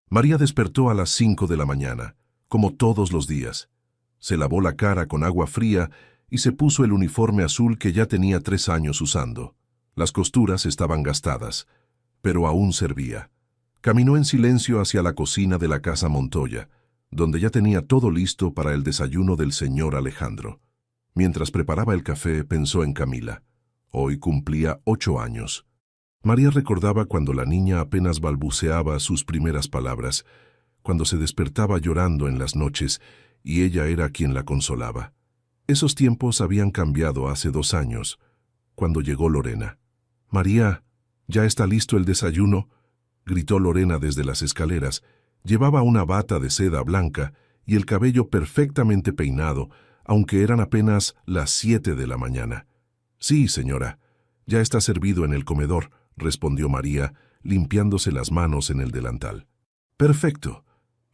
María despertó a las 5 de la mañana, como todos los días. Se lavó la cara con agua fría y se puso el uniforme azul que ya tenía 3 años usando. Las costuras estaban gastadas, pero aún servía. Caminó en silencio hacia la cocina de la casa Montoya, donde ya tenía todo listo para el desayuno del señor Alejandro. Mientras preparaba el café, pensó en Camila. Hoy cumplía 8 años. María recordaba cuando la niña apenas balbuceaba sus primeras palabras, cuando se despertaba llorando en las noches y ella era quien la consolaba. Esos tiempos habían cambiado hace 2 años, cuando llegó Lorena. «María, ¿ya está listo el desayuno?», gritó Lorena desde las escaleras. Llevaba una bata de seda blanca y el cabello perfectamente peinado, aunque eran apenas las 7 de la mañana. «Sí, señora, ya está servido en el comedor», respondió María, limpiándose las manos en el delantal. «Perfecto.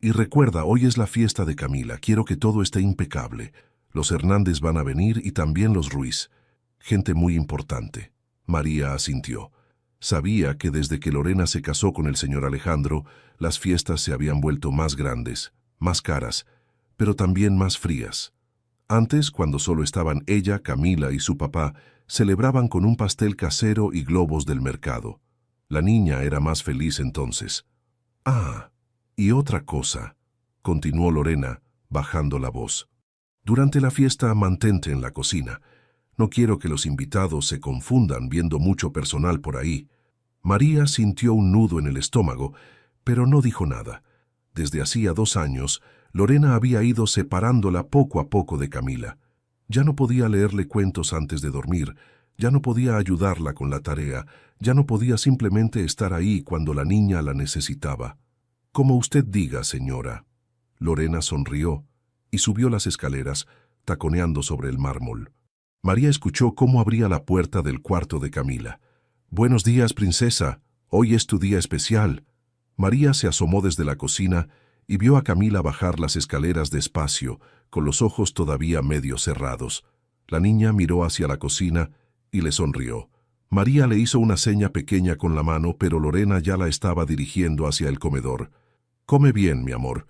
Y recuerda, hoy es la fiesta de Camila. Quiero que todo esté impecable. Los Hernández van a venir y también los Ruiz. Gente muy importante». María asintió. Sabía que desde que Lorena se casó con el señor Alejandro, las fiestas se habían vuelto más grandes, más caras, pero también más frías. Antes, cuando solo estaban ella, Camila y su papá, celebraban con un pastel casero y globos del mercado. La niña era más feliz entonces. «Ah, y otra cosa», continuó Lorena, bajando la voz. «Durante la fiesta mantente en la cocina. No quiero que los invitados se confundan viendo mucho personal por ahí». María sintió un nudo en el estómago, pero no dijo nada. Desde hacía 2 años, Lorena había ido separándola poco a poco de Camila. Ya no podía leerle cuentos antes de dormir, ya no podía ayudarla con la tarea, ya no podía simplemente estar ahí cuando la niña la necesitaba. «Como usted diga, señora». Lorena sonrió y subió las escaleras, taconeando sobre el mármol. María escuchó cómo abría la puerta del cuarto de Camila. «Buenos días, princesa. Hoy es tu día especial». María se asomó desde la cocina y vio a Camila bajar las escaleras despacio, con los ojos todavía medio cerrados. La niña miró hacia la cocina y le sonrió. María le hizo una seña pequeña con la mano, pero Lorena ya la estaba dirigiendo hacia el comedor. «Come bien, mi amor.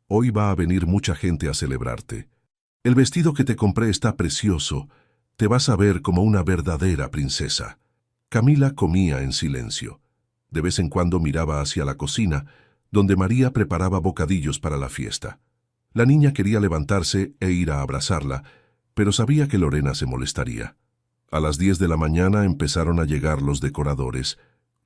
Hoy va a venir mucha gente a celebrarte. El vestido que te compré está precioso. Te vas a ver como una verdadera princesa». Camila comía en silencio. De vez en cuando miraba hacia la cocina, donde María preparaba bocadillos para la fiesta. La niña quería levantarse e ir a abrazarla, pero sabía que Lorena se molestaría. A las 10 de la mañana empezaron a llegar los decoradores,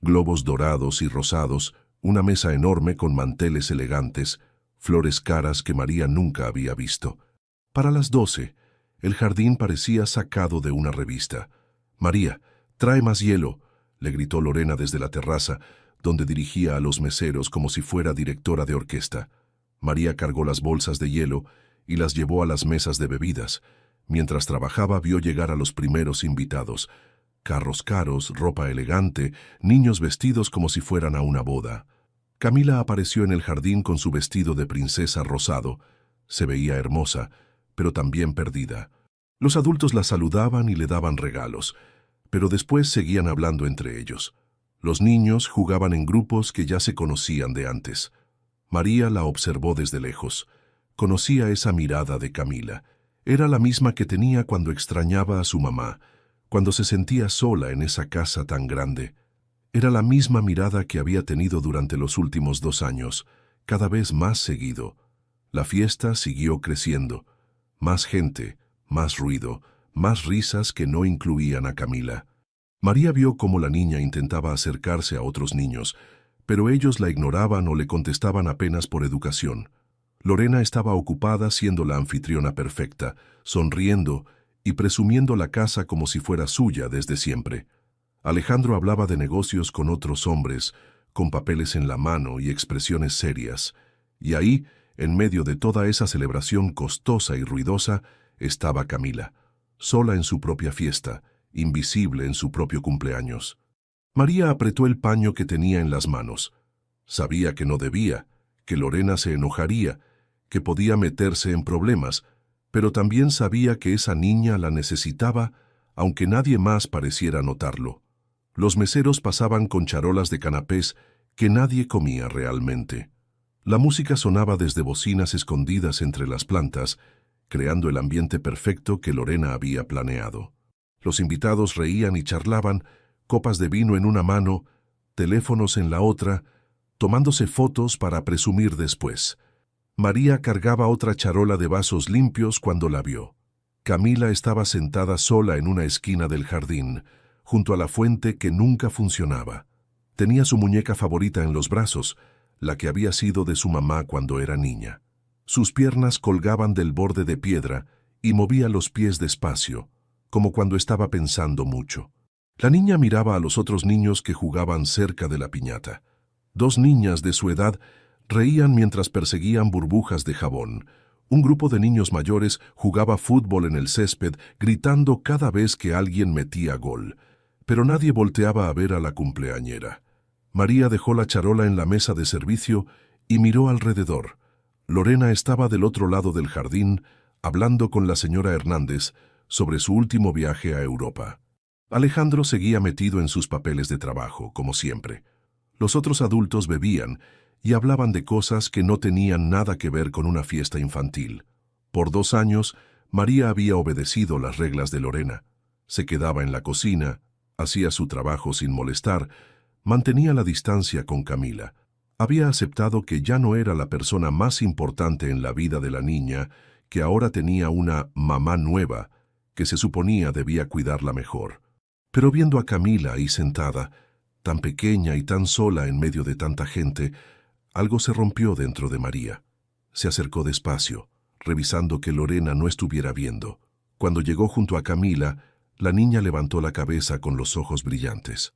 globos dorados y rosados, una mesa enorme con manteles elegantes, flores caras que María nunca había visto. Para las 12, el jardín parecía sacado de una revista. «María, trae más hielo», le gritó Lorena desde la terraza, donde dirigía a los meseros como si fuera directora de orquesta. María cargó las bolsas de hielo y las llevó a las mesas de bebidas. Mientras trabajaba, vio llegar a los primeros invitados. Carros caros, ropa elegante, niños vestidos como si fueran a una boda. Camila apareció en el jardín con su vestido de princesa rosado. Se veía hermosa, pero también perdida. Los adultos la saludaban y le daban regalos, pero después seguían hablando entre ellos. Los niños jugaban en grupos que ya se conocían de antes. María la observó desde lejos. Conocía esa mirada de Camila. Era la misma que tenía cuando extrañaba a su mamá, cuando se sentía sola en esa casa tan grande. Era la misma mirada que había tenido durante los últimos 2 años, cada vez más seguido. La fiesta siguió creciendo. Más gente, más ruido, más risas que no incluían a Camila. María vio cómo la niña intentaba acercarse a otros niños, pero ellos la ignoraban o le contestaban apenas por educación. Lorena estaba ocupada siendo la anfitriona perfecta, sonriendo y presumiendo la casa como si fuera suya desde siempre. Alejandro hablaba de negocios con otros hombres, con papeles en la mano y expresiones serias. Y ahí, en medio de toda esa celebración costosa y ruidosa, estaba Camila, sola en su propia fiesta, invisible en su propio cumpleaños. María apretó el paño que tenía en las manos. Sabía que no debía, que Lorena se enojaría, que podía meterse en problemas, pero también sabía que esa niña la necesitaba, aunque nadie más pareciera notarlo. Los meseros pasaban con charolas de canapés que nadie comía realmente. La música sonaba desde bocinas escondidas entre las plantas, creando el ambiente perfecto que Lorena había planeado. Los invitados reían y charlaban, copas de vino en una mano, teléfonos en la otra, tomándose fotos para presumir después. María cargaba otra charola de vasos limpios cuando la vio. Camila estaba sentada sola en una esquina del jardín, junto a la fuente que nunca funcionaba. Tenía su muñeca favorita en los brazos, la que había sido de su mamá cuando era niña. Sus piernas colgaban del borde de piedra y movía los pies despacio, como cuando estaba pensando mucho. La niña miraba a los otros niños que jugaban cerca de la piñata. Dos niñas de su edad reían mientras perseguían burbujas de jabón. Un grupo de niños mayores jugaba fútbol en el césped, gritando cada vez que alguien metía gol. Pero nadie volteaba a ver a la cumpleañera. María dejó la charola en la mesa de servicio y miró alrededor. Lorena estaba del otro lado del jardín, hablando con la señora Hernández sobre su último viaje a Europa. Alejandro seguía metido en sus papeles de trabajo, como siempre. Los otros adultos bebían y hablaban de cosas que no tenían nada que ver con una fiesta infantil. Por 2 años, María había obedecido las reglas de Lorena. Se quedaba en la cocina, hacía su trabajo sin molestar, mantenía la distancia con Camila. Había aceptado que ya no era la persona más importante en la vida de la niña, que ahora tenía una mamá nueva, que se suponía debía cuidarla mejor. Pero viendo a Camila ahí sentada, tan pequeña y tan sola en medio de tanta gente, algo se rompió dentro de María. Se acercó despacio, revisando que Lorena no estuviera viendo. Cuando llegó junto a Camila, la niña levantó la cabeza con los ojos brillantes.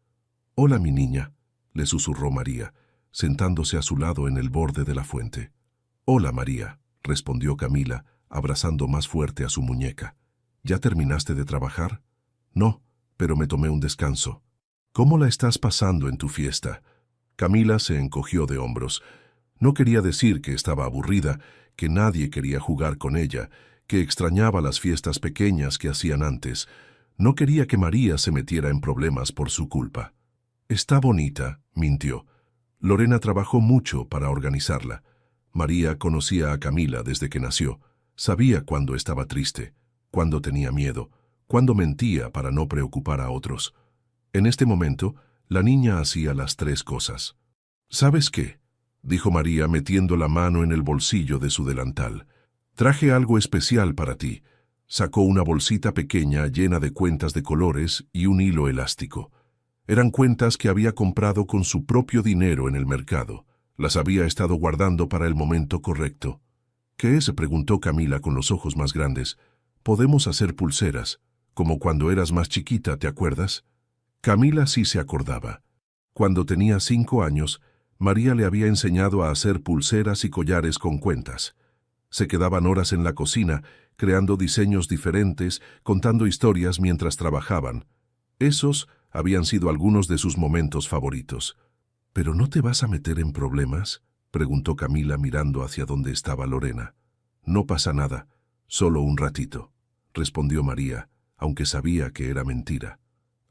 «Hola, mi niña», le susurró María, sentándose a su lado en el borde de la fuente. «Hola, María», respondió Camila, abrazando más fuerte a su muñeca. «¿Ya terminaste de trabajar?» «No, pero me tomé un descanso». «¿Cómo la estás pasando en tu fiesta?» Camila se encogió de hombros. No quería decir que estaba aburrida, que nadie quería jugar con ella, que extrañaba las fiestas pequeñas que hacían antes. No quería que María se metiera en problemas por su culpa. «Está bonita», mintió. Lorena trabajó mucho para organizarla. María conocía a Camila desde que nació. Sabía cuándo estaba triste, cuándo tenía miedo, cuándo mentía para no preocupar a otros. En este momento, la niña hacía las 3 cosas. «¿Sabes qué?», dijo María metiendo la mano en el bolsillo de su delantal. «Traje algo especial para ti». Sacó una bolsita pequeña llena de cuentas de colores y un hilo elástico. Eran cuentas que había comprado con su propio dinero en el mercado. Las había estado guardando para el momento correcto. «¿Qué es?», preguntó Camila con los ojos más grandes. «Podemos hacer pulseras, como cuando eras más chiquita, ¿te acuerdas?». Camila sí se acordaba. Cuando tenía 5 años, María le había enseñado a hacer pulseras y collares con cuentas. Se quedaban horas en la cocina, creando diseños diferentes, contando historias mientras trabajaban. Esos habían sido algunos de sus momentos favoritos. «¿Pero no te vas a meter en problemas?», preguntó Camila mirando hacia donde estaba Lorena. «No pasa nada, solo un ratito», respondió María, aunque sabía que era mentira.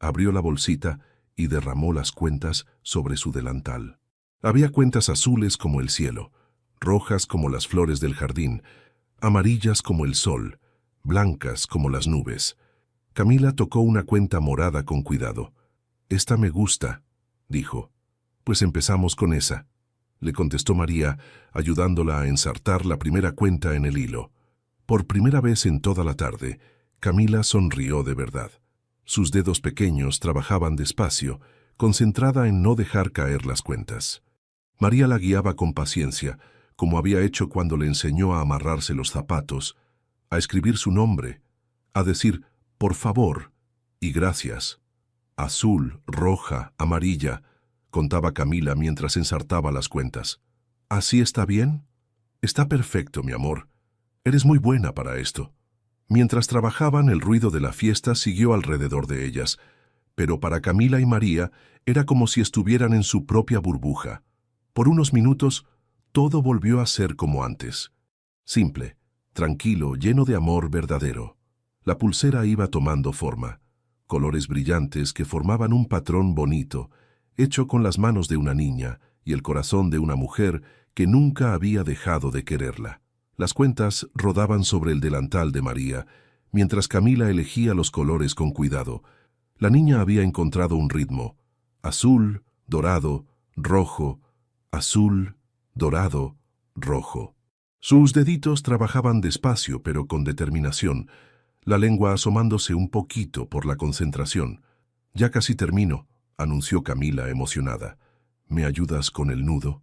Abrió la bolsita y derramó las cuentas sobre su delantal. Había cuentas azules como el cielo, rojas como las flores del jardín, amarillas como el sol, blancas como las nubes. Camila tocó una cuenta morada con cuidado. «Esta me gusta», dijo. «Pues empezamos con esa», le contestó María, ayudándola a ensartar la primera cuenta en el hilo. Por primera vez en toda la tarde, Camila sonrió de verdad. Sus dedos pequeños trabajaban despacio, concentrada en no dejar caer las cuentas. María la guiaba con paciencia, como había hecho cuando le enseñó a amarrarse los zapatos, a escribir su nombre, a decir «por favor» y «gracias». «Azul, roja, amarilla», contaba Camila mientras ensartaba las cuentas. «¿Así está bien?» «Está perfecto, mi amor. Eres muy buena para esto». Mientras trabajaban, el ruido de la fiesta siguió alrededor de ellas, pero para Camila y María era como si estuvieran en su propia burbuja. Por unos minutos, todo volvió a ser como antes. Simple, tranquilo, lleno de amor verdadero. La pulsera iba tomando forma. Colores brillantes que formaban un patrón bonito, hecho con las manos de una niña y el corazón de una mujer que nunca había dejado de quererla. Las cuentas rodaban sobre el delantal de María, mientras Camila elegía los colores con cuidado. La niña había encontrado un ritmo: azul, dorado, rojo, azul, dorado, rojo. Sus deditos trabajaban despacio pero con determinación, la lengua asomándose un poquito por la concentración. «Ya casi termino», anunció Camila emocionada. «¿Me ayudas con el nudo?».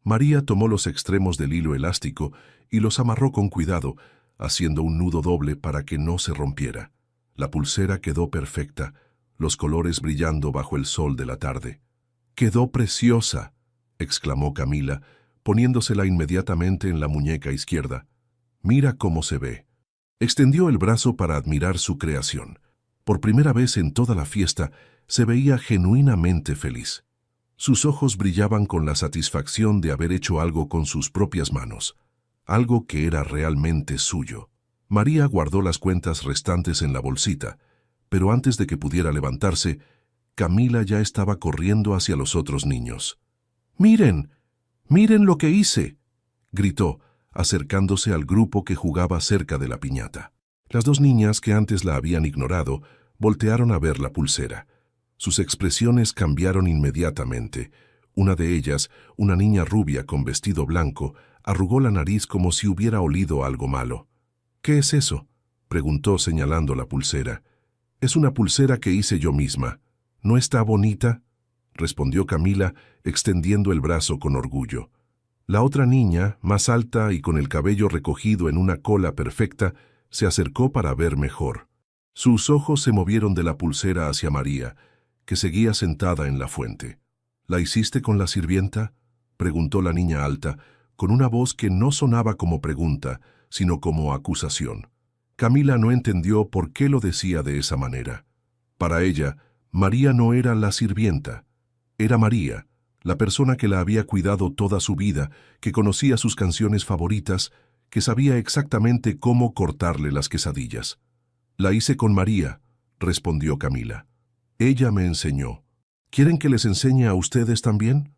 María tomó los extremos del hilo elástico y los amarró con cuidado, haciendo un nudo doble para que no se rompiera. La pulsera quedó perfecta, los colores brillando bajo el sol de la tarde. «¡Quedó preciosa!», exclamó Camila, poniéndosela inmediatamente en la muñeca izquierda. «Mira cómo se ve». Extendió el brazo para admirar su creación. Por primera vez en toda la fiesta, se veía genuinamente feliz. Sus ojos brillaban con la satisfacción de haber hecho algo con sus propias manos, algo que era realmente suyo. María guardó las cuentas restantes en la bolsita, pero antes de que pudiera levantarse, Camila ya estaba corriendo hacia los otros niños. «¡Miren! ¡Miren lo que hice!», gritó, acercándose al grupo que jugaba cerca de la piñata. Las dos niñas, que antes la habían ignorado, voltearon a ver la pulsera. Sus expresiones cambiaron inmediatamente. Una de ellas, una niña rubia con vestido blanco, arrugó la nariz como si hubiera olido algo malo. «¿Qué es eso?», preguntó señalando la pulsera. «Es una pulsera que hice yo misma. ¿No está bonita?», respondió Camila, extendiendo el brazo con orgullo. La otra niña, más alta y con el cabello recogido en una cola perfecta, se acercó para ver mejor. Sus ojos se movieron de la pulsera hacia María, que seguía sentada en la fuente. «¿La hiciste con la sirvienta?», preguntó la niña alta, con una voz que no sonaba como pregunta, sino como acusación. Camila no entendió por qué lo decía de esa manera. Para ella, María no era la sirvienta. Era María, la persona que la había cuidado toda su vida, que conocía sus canciones favoritas, que sabía exactamente cómo cortarle las quesadillas. «La hice con María», respondió Camila. «Ella me enseñó. ¿Quieren que les enseñe a ustedes también?».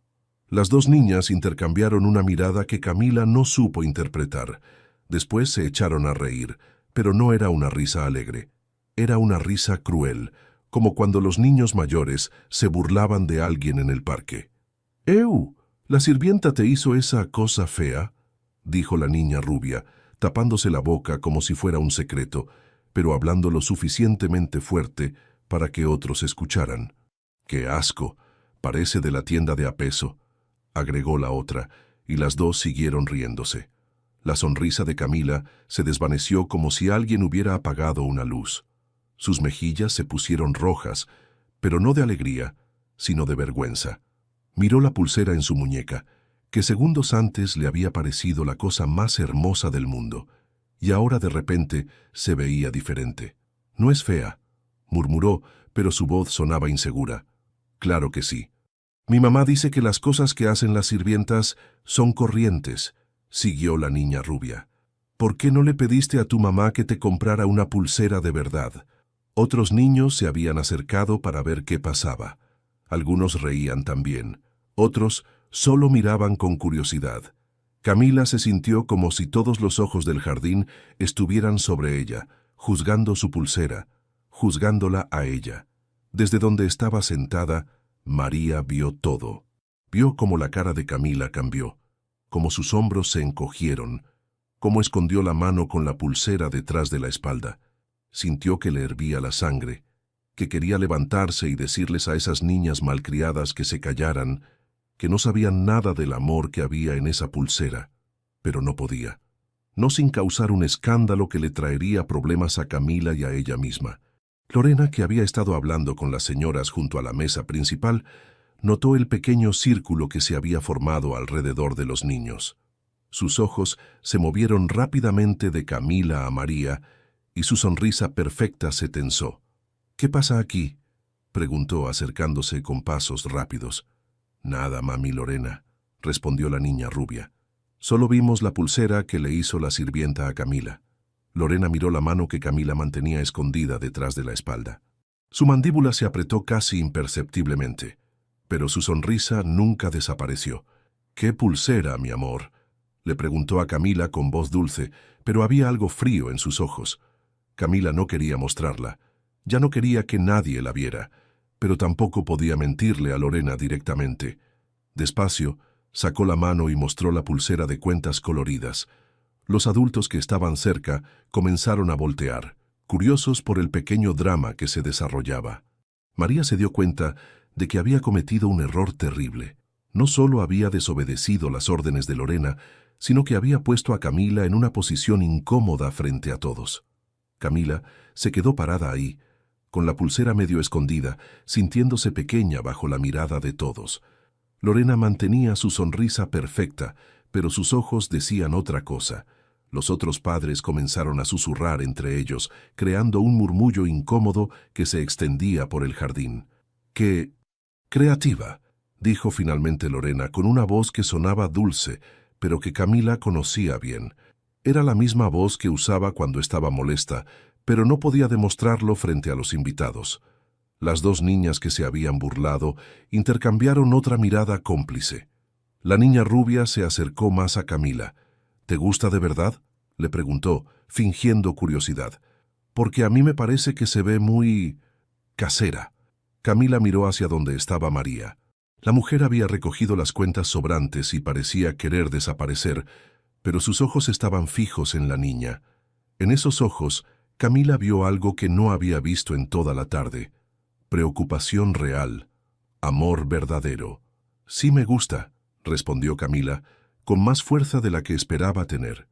Las dos niñas intercambiaron una mirada que Camila no supo interpretar. Después se echaron a reír, pero no era una risa alegre. Era una risa cruel, como cuando los niños mayores se burlaban de alguien en el parque. «¡Ew! ¿La sirvienta te hizo esa cosa fea?», dijo la niña rubia, tapándose la boca como si fuera un secreto, pero hablando lo suficientemente fuerte para que otros escucharan. «¡Qué asco! Parece de la tienda de a peso», agregó la otra, y las dos siguieron riéndose. La sonrisa de Camila se desvaneció como si alguien hubiera apagado una luz. Sus mejillas se pusieron rojas, pero no de alegría, sino de vergüenza. Miró la pulsera en su muñeca, que segundos antes le había parecido la cosa más hermosa del mundo, y ahora de repente se veía diferente. «No es fea», murmuró, pero su voz sonaba insegura. «Claro que sí. Mi mamá dice que las cosas que hacen las sirvientas son corrientes», siguió la niña rubia. «¿Por qué no le pediste a tu mamá que te comprara una pulsera de verdad?». Otros niños se habían acercado para ver qué pasaba. Algunos reían también. Otros solo miraban con curiosidad. Camila se sintió como si todos los ojos del jardín estuvieran sobre ella, juzgando su pulsera, juzgándola a ella. Desde donde estaba sentada, María vio todo. Vio cómo la cara de Camila cambió, cómo sus hombros se encogieron, cómo escondió la mano con la pulsera detrás de la espalda. Sintió que le hervía la sangre, que quería levantarse y decirles a esas niñas malcriadas que se callaran, que no sabían nada del amor que había en esa pulsera, pero no podía. No sin causar un escándalo que le traería problemas a Camila y a ella misma. Lorena, que había estado hablando con las señoras junto a la mesa principal, notó el pequeño círculo que se había formado alrededor de los niños. Sus ojos se movieron rápidamente de Camila a María, y su sonrisa perfecta se tensó. «¿Qué pasa aquí?», preguntó acercándose con pasos rápidos. «Nada, mami Lorena», respondió la niña rubia. «Solo vimos la pulsera que le hizo la sirvienta a Camila». Lorena miró la mano que Camila mantenía escondida detrás de la espalda. Su mandíbula se apretó casi imperceptiblemente, pero su sonrisa nunca desapareció. ¿Qué pulsera, mi amor?, le preguntó a Camila con voz dulce, pero había algo frío en sus ojos. Camila no quería mostrarla. Ya no quería que nadie la viera, pero tampoco podía mentirle a Lorena directamente. Despacio, sacó la mano y mostró la pulsera de cuentas coloridas. Los adultos que estaban cerca comenzaron a voltear, curiosos por el pequeño drama que se desarrollaba. María se dio cuenta de que había cometido un error terrible. No solo había desobedecido las órdenes de Lorena, sino que había puesto a Camila en una posición incómoda frente a todos. Camila se quedó parada ahí, con la pulsera medio escondida, sintiéndose pequeña bajo la mirada de todos. Lorena mantenía su sonrisa perfecta, pero sus ojos decían otra cosa. Los otros padres comenzaron a susurrar entre ellos, creando un murmullo incómodo que se extendía por el jardín. ¡Qué creativa!, dijo finalmente Lorena con una voz que sonaba dulce, pero que Camila conocía bien. Era la misma voz que usaba cuando estaba molesta, pero no podía demostrarlo frente a los invitados. Las dos niñas que se habían burlado intercambiaron otra mirada cómplice. La niña rubia se acercó más a Camila. «¿Te gusta de verdad?», le preguntó, fingiendo curiosidad. «Porque a mí me parece que se ve muy casera». Camila miró hacia donde estaba María. La mujer había recogido las cuentas sobrantes y parecía querer desaparecer, pero sus ojos estaban fijos en la niña. En esos ojos, Camila vio algo que no había visto en toda la tarde. Preocupación real. Amor verdadero. «Sí me gusta», respondió Camila, con más fuerza de la que esperaba tener.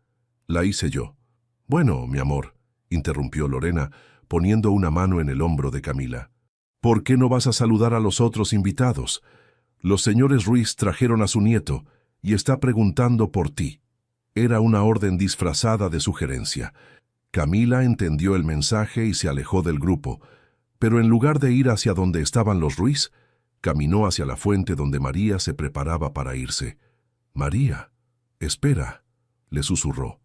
«La hice yo». «Bueno, mi amor», interrumpió Lorena, poniendo una mano en el hombro de Camila. «¿Por qué no vas a saludar a los otros invitados? Los señores Ruiz trajeron a su nieto y está preguntando por ti». Era una orden disfrazada de sugerencia. Camila entendió el mensaje y se alejó del grupo, pero en lugar de ir hacia donde estaban los Ruiz, caminó hacia la fuente donde María se preparaba para irse. «María, espera», le susurró.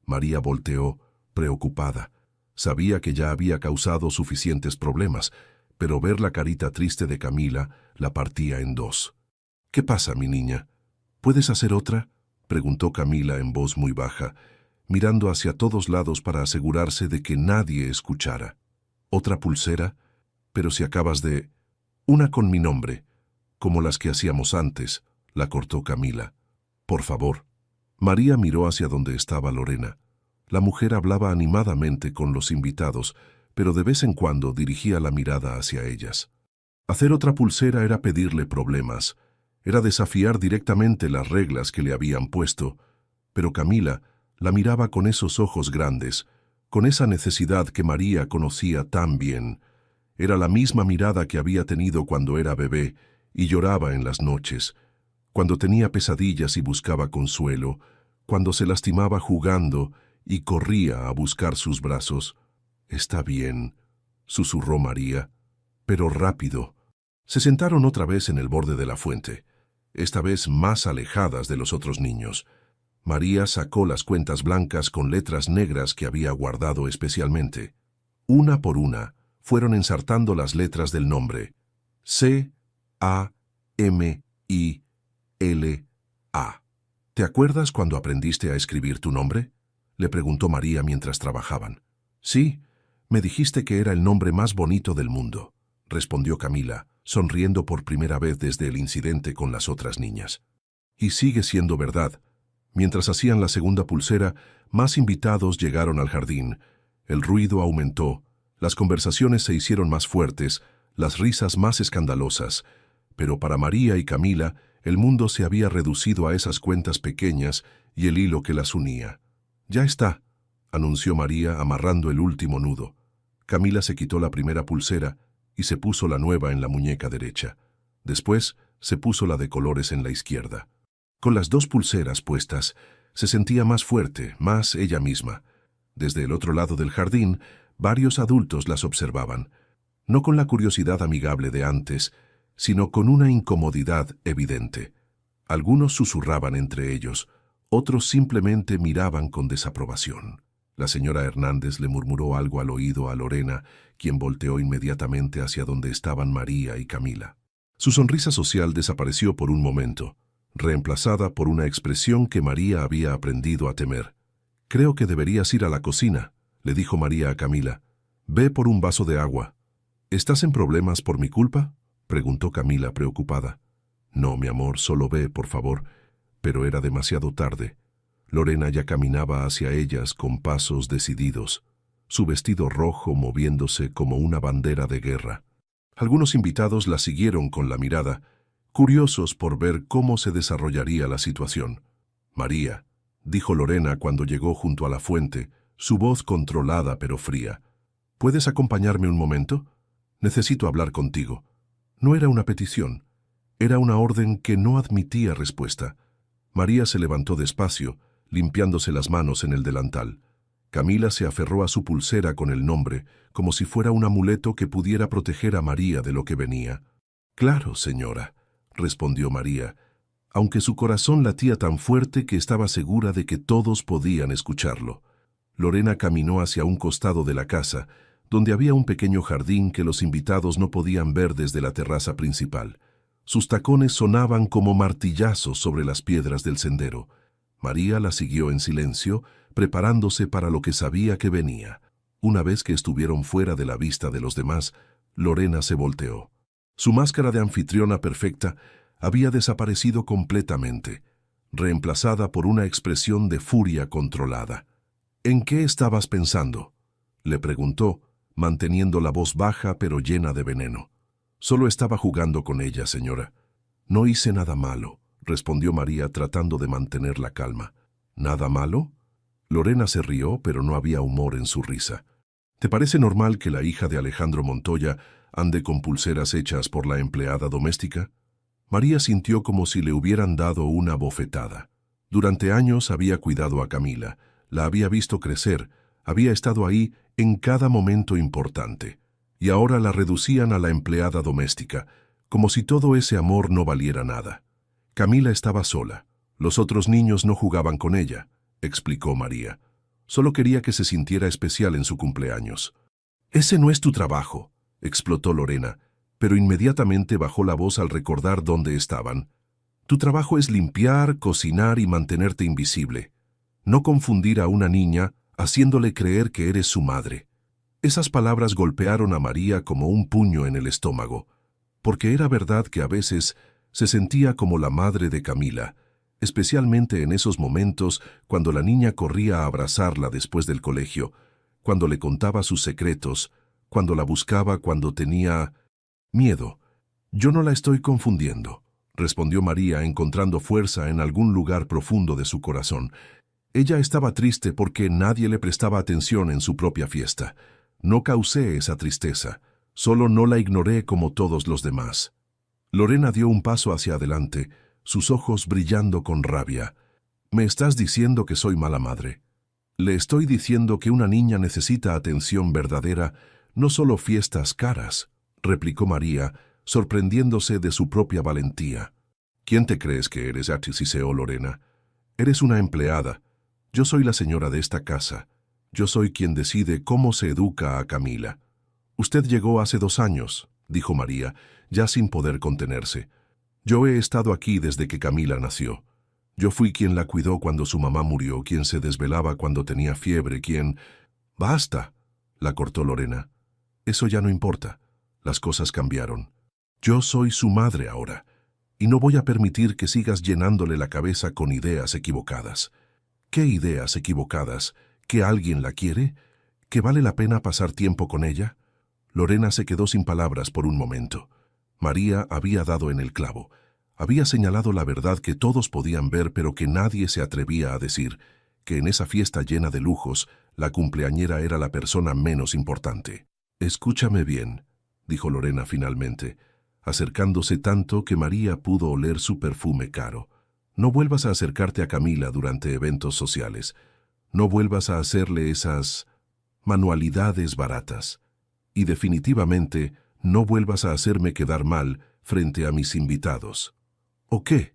María volteó, preocupada. Sabía que ya había causado suficientes problemas, pero ver la carita triste de Camila la partía en dos. «¿Qué pasa, mi niña? ¿Puedes hacer otra?», preguntó Camila en voz muy baja, mirando hacia todos lados para asegurarse de que nadie escuchara. «¿Otra pulsera? Pero si acabas de...». «Una con mi nombre, como las que hacíamos antes», la cortó Camila. «Por favor». María miró hacia donde estaba Lorena. La mujer hablaba animadamente con los invitados, pero de vez en cuando dirigía la mirada hacia ellas. Hacer otra pulsera era pedirle problemas, era desafiar directamente las reglas que le habían puesto, pero Camila la miraba con esos ojos grandes, con esa necesidad que María conocía tan bien. Era la misma mirada que había tenido cuando era bebé y lloraba en las noches, cuando tenía pesadillas y buscaba consuelo, cuando se lastimaba jugando y corría a buscar sus brazos. «Está bien», susurró María, «pero rápido». Se sentaron otra vez en el borde de la fuente, esta vez más alejadas de los otros niños. María sacó las cuentas blancas con letras negras que había guardado especialmente. Una por una, fueron ensartando las letras del nombre. C-A-M-I-L-A. «¿Te acuerdas cuando aprendiste a escribir tu nombre?», le preguntó María mientras trabajaban. «Sí, me dijiste que era el nombre más bonito del mundo», respondió Camila, sonriendo por primera vez desde el incidente con las otras niñas. «Y sigue siendo verdad». Mientras hacían la segunda pulsera, más invitados llegaron al jardín. El ruido aumentó, las conversaciones se hicieron más fuertes, las risas más escandalosas. Pero para María y Camila, el mundo se había reducido a esas cuentas pequeñas y el hilo que las unía. «Ya está», anunció María amarrando el último nudo. Camila se quitó la primera pulsera y se puso la nueva en la muñeca derecha. Después se puso la de colores en la izquierda. Con las dos pulseras puestas, se sentía más fuerte, más ella misma. Desde el otro lado del jardín, varios adultos las observaban, no con la curiosidad amigable de antes, sino con una incomodidad evidente. Algunos susurraban entre ellos, otros simplemente miraban con desaprobación. La señora Hernández le murmuró algo al oído a Lorena, quien volteó inmediatamente hacia donde estaban María y Camila. Su sonrisa social desapareció por un momento. reemplazada por una expresión que María había aprendido a temer. «Creo que deberías ir a la cocina», le dijo María a Camila. «Ve por un vaso de agua». «¿Estás en problemas por mi culpa?», preguntó Camila preocupada. «No, mi amor, solo ve, por favor». Pero era demasiado tarde. Lorena ya caminaba hacia ellas con pasos decididos, su vestido rojo moviéndose como una bandera de guerra. Algunos invitados la siguieron con la mirada, curiosos por ver cómo se desarrollaría la situación. «María», dijo Lorena cuando llegó junto a la fuente, su voz controlada pero fría. «¿Puedes acompañarme un momento? Necesito hablar contigo». No era una petición, era una orden que no admitía respuesta. María se levantó despacio, limpiándose las manos en el delantal. Camila se aferró a su pulsera con el nombre, como si fuera un amuleto que pudiera proteger a María de lo que venía. «Claro, señora», respondió María, aunque su corazón latía tan fuerte que estaba segura de que todos podían escucharlo. Lorena caminó hacia un costado de la casa, donde había un pequeño jardín que los invitados no podían ver desde la terraza principal. Sus tacones sonaban como martillazos sobre las piedras del sendero. María la siguió en silencio, preparándose para lo que sabía que venía. Una vez que estuvieron fuera de la vista de los demás, Lorena se volteó. Su máscara de anfitriona perfecta había desaparecido completamente, reemplazada por una expresión de furia controlada. «¿En qué estabas pensando?», le preguntó, manteniendo la voz baja pero llena de veneno. «Solo estaba jugando con ella, señora». «No hice nada malo», respondió María tratando de mantener la calma. «¿Nada malo?». Lorena se rió, pero no había humor en su risa. «¿Te parece normal que la hija de Alejandro Montoya ande con pulseras hechas por la empleada doméstica?». María sintió como si le hubieran dado una bofetada. Durante años había cuidado a Camila, la había visto crecer, había estado ahí en cada momento importante, y ahora la reducían a la empleada doméstica, como si todo ese amor no valiera nada. Camila estaba sola, los otros niños no jugaban con ella, explicó María. Solo quería que se sintiera especial en su cumpleaños. «Ese no es tu trabajo», explotó Lorena, pero inmediatamente bajó la voz al recordar dónde estaban. «Tu trabajo es limpiar, cocinar y mantenerte invisible. No confundir a una niña haciéndole creer que eres su madre». Esas palabras golpearon a María como un puño en el estómago, porque era verdad que a veces se sentía como la madre de Camila, especialmente en esos momentos cuando la niña corría a abrazarla después del colegio, cuando le contaba sus secretos, cuando la buscaba cuando tenía miedo. «Yo no la estoy confundiendo», respondió María encontrando fuerza en algún lugar profundo de su corazón. Ella estaba triste porque nadie le prestaba atención en su propia fiesta. No causé esa tristeza, solo no la ignoré como todos los demás. Lorena dio un paso hacia adelante, sus ojos brillando con rabia. «¿Me estás diciendo que soy mala madre?». «Le estoy diciendo que una niña necesita atención verdadera, no solo fiestas caras», replicó María, sorprendiéndose de su propia valentía. «¿Quién te crees que eres?», siseó Lorena. «Eres una empleada. Yo soy la señora de esta casa. Yo soy quien decide cómo se educa a Camila». «Usted llegó hace 2 años», dijo María, ya sin poder contenerse. «Yo he estado aquí desde que Camila nació. Yo fui quien la cuidó cuando su mamá murió, quien se desvelaba cuando tenía fiebre, quien...». «Basta», la cortó Lorena. «Eso ya no importa. Las cosas cambiaron. Yo soy su madre ahora, y no voy a permitir que sigas llenándole la cabeza con ideas equivocadas». «¿Qué ideas equivocadas? ¿Que alguien la quiere? ¿Que vale la pena pasar tiempo con ella?». Lorena se quedó sin palabras por un momento. María había dado en el clavo. Había señalado la verdad que todos podían ver pero que nadie se atrevía a decir, que en esa fiesta llena de lujos, la cumpleañera era la persona menos importante. «Escúchame bien», dijo Lorena finalmente, acercándose tanto que María pudo oler su perfume caro. «No vuelvas a acercarte a Camila durante eventos sociales. No vuelvas a hacerle esas manualidades baratas. Y definitivamente no vuelvas a hacerme quedar mal frente a mis invitados». «¿O qué?»,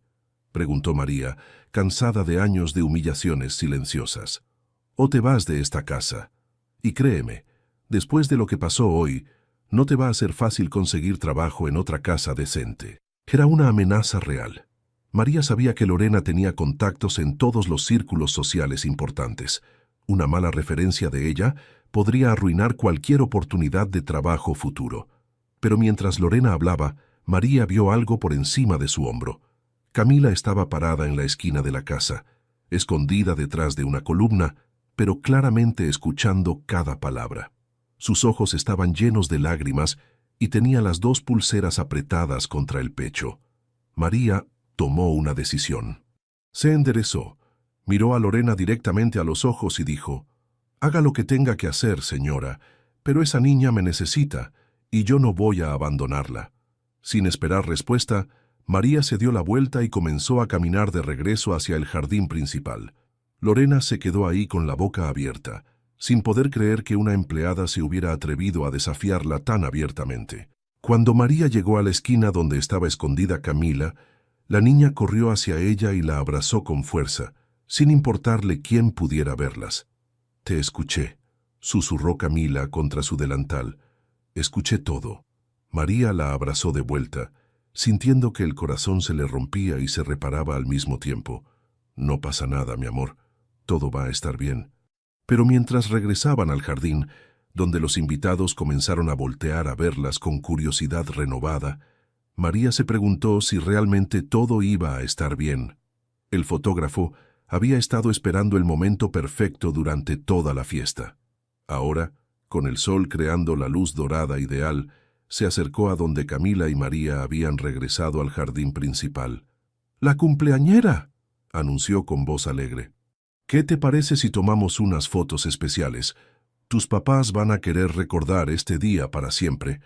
preguntó María, cansada de años de humillaciones silenciosas. «O te vas de esta casa. Y créeme, después de lo que pasó hoy, no te va a ser fácil conseguir trabajo en otra casa decente». Era una amenaza real. María sabía que Lorena tenía contactos en todos los círculos sociales importantes. Una mala referencia de ella podría arruinar cualquier oportunidad de trabajo futuro. Pero mientras Lorena hablaba, María vio algo por encima de su hombro. Camila estaba parada en la esquina de la casa, escondida detrás de una columna, pero claramente escuchando cada palabra. Sus ojos estaban llenos de lágrimas y tenía las dos pulseras apretadas contra el pecho. María tomó una decisión. Se enderezó, miró a Lorena directamente a los ojos y dijo: «Haga lo que tenga que hacer, señora, pero esa niña me necesita y yo no voy a abandonarla». Sin esperar respuesta, María se dio la vuelta y comenzó a caminar de regreso hacia el jardín principal. Lorena se quedó ahí con la boca abierta, sin poder creer que una empleada se hubiera atrevido a desafiarla tan abiertamente. Cuando María llegó a la esquina donde estaba escondida Camila, la niña corrió hacia ella y la abrazó con fuerza, sin importarle quién pudiera verlas. «Te escuché», susurró Camila contra su delantal. «Escuché todo». María la abrazó de vuelta, sintiendo que el corazón se le rompía y se reparaba al mismo tiempo. «No pasa nada, mi amor. Todo va a estar bien». Pero mientras regresaban al jardín, donde los invitados comenzaron a voltear a verlas con curiosidad renovada, María se preguntó si realmente todo iba a estar bien. El fotógrafo había estado esperando el momento perfecto durante toda la fiesta. Ahora, con el sol creando la luz dorada ideal, se acercó a donde Camila y María habían regresado al jardín principal. «¡La cumpleañera!», anunció con voz alegre. «¿Qué te parece si tomamos unas fotos especiales? Tus papás van a querer recordar este día para siempre».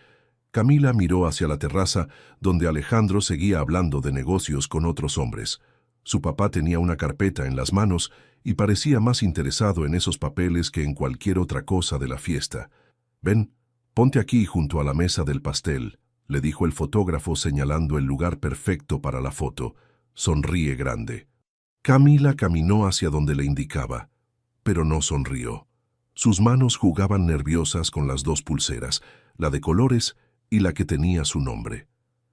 Camila miró hacia la terraza, donde Alejandro seguía hablando de negocios con otros hombres. Su papá tenía una carpeta en las manos y parecía más interesado en esos papeles que en cualquier otra cosa de la fiesta. «Ven, ponte aquí junto a la mesa del pastel», le dijo el fotógrafo señalando el lugar perfecto para la foto. «Sonríe grande». Camila caminó hacia donde le indicaba, pero no sonrió. Sus manos jugaban nerviosas con las dos pulseras, la de colores y la que tenía su nombre.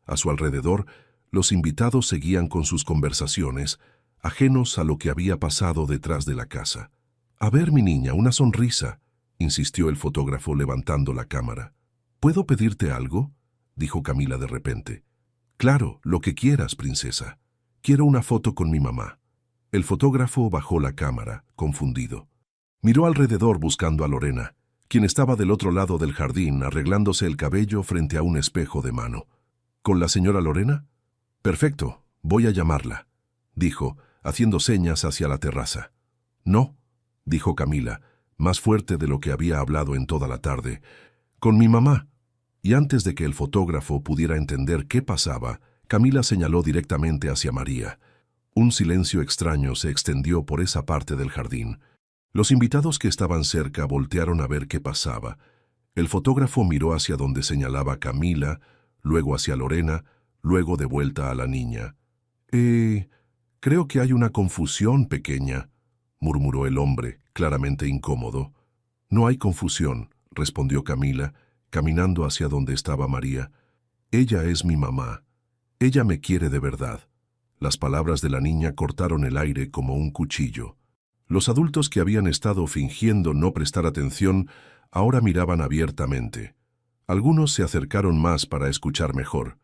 A su alrededor, los invitados seguían con sus conversaciones, ajenos a lo que había pasado detrás de la casa. «A ver, mi niña, una sonrisa», insistió el fotógrafo levantando la cámara. «¿Puedo pedirte algo?», dijo Camila de repente. «Claro, lo que quieras, princesa. Quiero una foto con mi mamá». El fotógrafo bajó la cámara, confundido. Miró alrededor buscando a Lorena, quien estaba del otro lado del jardín arreglándose el cabello frente a un espejo de mano. «¿Con la señora Lorena?» «Perfecto, voy a llamarla», dijo, haciendo señas hacia la terraza. «No», dijo Camila, más fuerte de lo que había hablado en toda la tarde. «Con mi mamá». Y antes de que el fotógrafo pudiera entender qué pasaba, Camila señaló directamente hacia María. Un silencio extraño se extendió por esa parte del jardín. Los invitados que estaban cerca voltearon a ver qué pasaba. El fotógrafo miró hacia donde señalaba Camila, luego hacia Lorena, luego de vuelta a la niña. Creo que hay una confusión pequeña», murmuró el hombre, claramente incómodo. «No hay confusión», respondió Camila, caminando hacia donde estaba María. «Ella es mi mamá. Ella me quiere de verdad». Las palabras de la niña cortaron el aire como un cuchillo. Los adultos que habían estado fingiendo no prestar atención ahora miraban abiertamente. Algunos se acercaron más para escuchar mejor.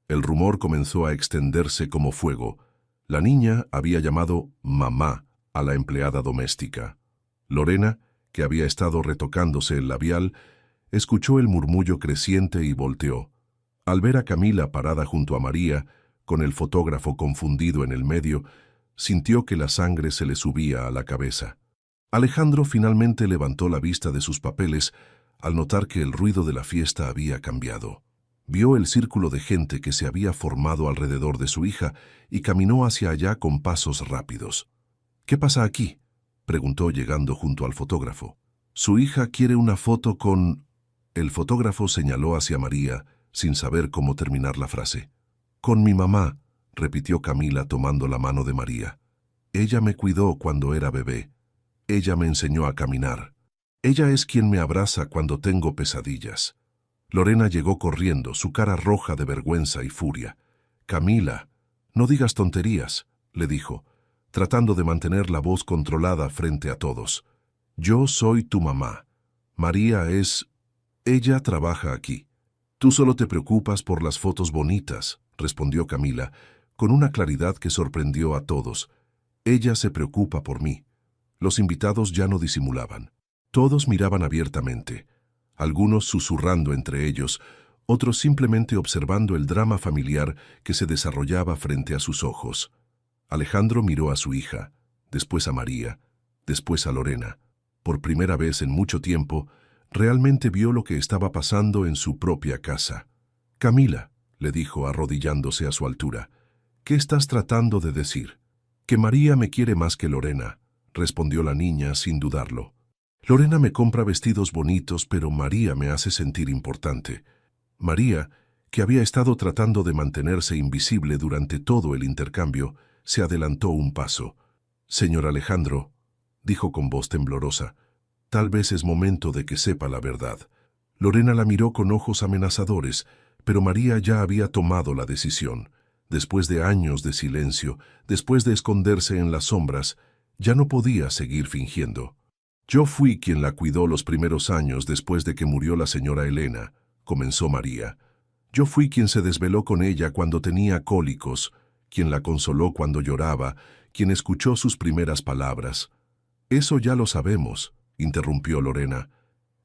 El rumor comenzó a extenderse como fuego. La niña había llamado mamá a la empleada doméstica. Lorena, que había estado retocándose el labial, escuchó el murmullo creciente y volteó. Al ver a Camila parada junto a María, con el fotógrafo confundido en el medio, sintió que la sangre se le subía a la cabeza. Alejandro finalmente levantó la vista de sus papeles al notar que el ruido de la fiesta había cambiado. Vio el círculo de gente que se había formado alrededor de su hija y caminó hacia allá con pasos rápidos. «¿Qué pasa aquí?», preguntó llegando junto al fotógrafo. «Su hija quiere una foto con...». El fotógrafo señaló hacia María, sin saber cómo terminar la frase. «Con mi mamá», repitió Camila tomando la mano de María. «Ella me cuidó cuando era bebé. Ella me enseñó a caminar. Ella es quien me abraza cuando tengo pesadillas». Lorena llegó corriendo, su cara roja de vergüenza y furia. «Camila, No digas tonterías, le dijo, tratando de mantener la voz controlada frente a todos. Yo soy tu mamá. María es... Ella trabaja aquí. Tú solo te preocupas por las fotos bonitas, respondió Camila, con una claridad que sorprendió a todos. Ella se preocupa por mí. Los invitados ya no disimulaban. Todos miraban abiertamente, algunos susurrando entre ellos, otros simplemente observando el drama familiar que se desarrollaba frente a sus ojos. Alejandro miró a su hija, después a María, después a Lorena. Por primera vez en mucho tiempo, realmente vio lo que estaba pasando en su propia casa. Camila, le dijo arrodillándose a su altura, ¿qué estás tratando de decir? Que María me quiere más que Lorena, respondió la niña sin dudarlo. Lorena me compra vestidos bonitos, pero María me hace sentir importante. María, que había estado tratando de mantenerse invisible durante todo el intercambio, se adelantó un paso. Señor Alejandro, dijo con voz temblorosa, tal vez es momento de que sepa la verdad. Lorena la miró con ojos amenazadores, pero María ya había tomado la decisión. Después de años de silencio, después de esconderse en las sombras, ya no podía seguir fingiendo. Yo fui quien la cuidó los primeros años después de que murió la señora Elena, comenzó María. Yo fui quien se desveló con ella cuando tenía cólicos, quien la consoló cuando lloraba, quien escuchó sus primeras palabras. Eso ya lo sabemos, interrumpió Lorena.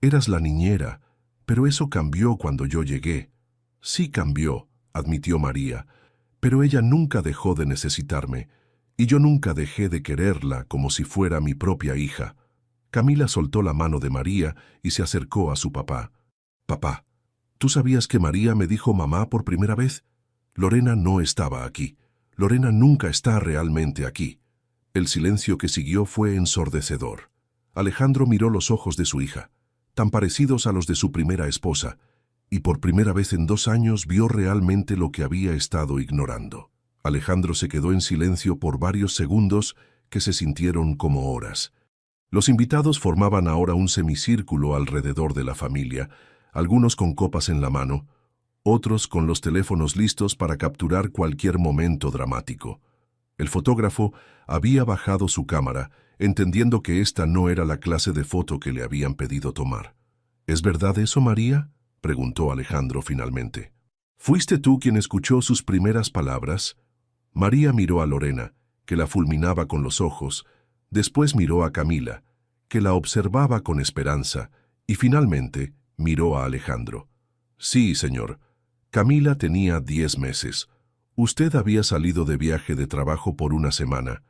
Eras la niñera, pero eso cambió cuando yo llegué. Sí cambió, admitió María, pero ella nunca dejó de necesitarme, y yo nunca dejé de quererla como si fuera mi propia hija. Camila soltó la mano de María y se acercó a su papá. Papá, ¿tú sabías que María me dijo mamá por primera vez? Lorena no estaba aquí. Lorena nunca está realmente aquí. El silencio que siguió fue ensordecedor. Alejandro miró los ojos de su hija, tan parecidos a los de su primera esposa, y por primera vez en 2 años vio realmente lo que había estado ignorando. Alejandro se quedó en silencio por varios segundos que se sintieron como horas. Los invitados formaban ahora un semicírculo alrededor de la familia, algunos con copas en la mano, otros con los teléfonos listos para capturar cualquier momento dramático. El fotógrafo había bajado su cámara, entendiendo que esta no era la clase de foto que le habían pedido tomar. ¿Es verdad eso, María?, preguntó Alejandro finalmente. ¿Fuiste tú quien escuchó sus primeras palabras? María miró a Lorena, que la fulminaba con los ojos, después miró a Camila, que la observaba con esperanza, y finalmente miró a Alejandro. Sí, señor. Camila tenía 10 meses. Usted había salido de viaje de trabajo por una semana.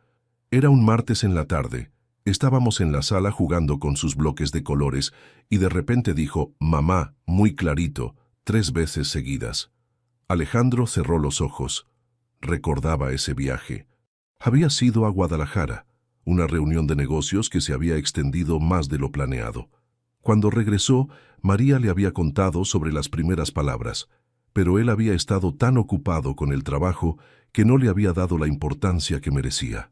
Era un martes en la tarde. Estábamos en la sala jugando con sus bloques de colores y de repente dijo, mamá, muy clarito, 3 veces seguidas. Alejandro cerró los ojos. Recordaba ese viaje. Había sido a Guadalajara, una reunión de negocios que se había extendido más de lo planeado. Cuando regresó, María le había contado sobre las primeras palabras, pero él había estado tan ocupado con el trabajo que no le había dado la importancia que merecía.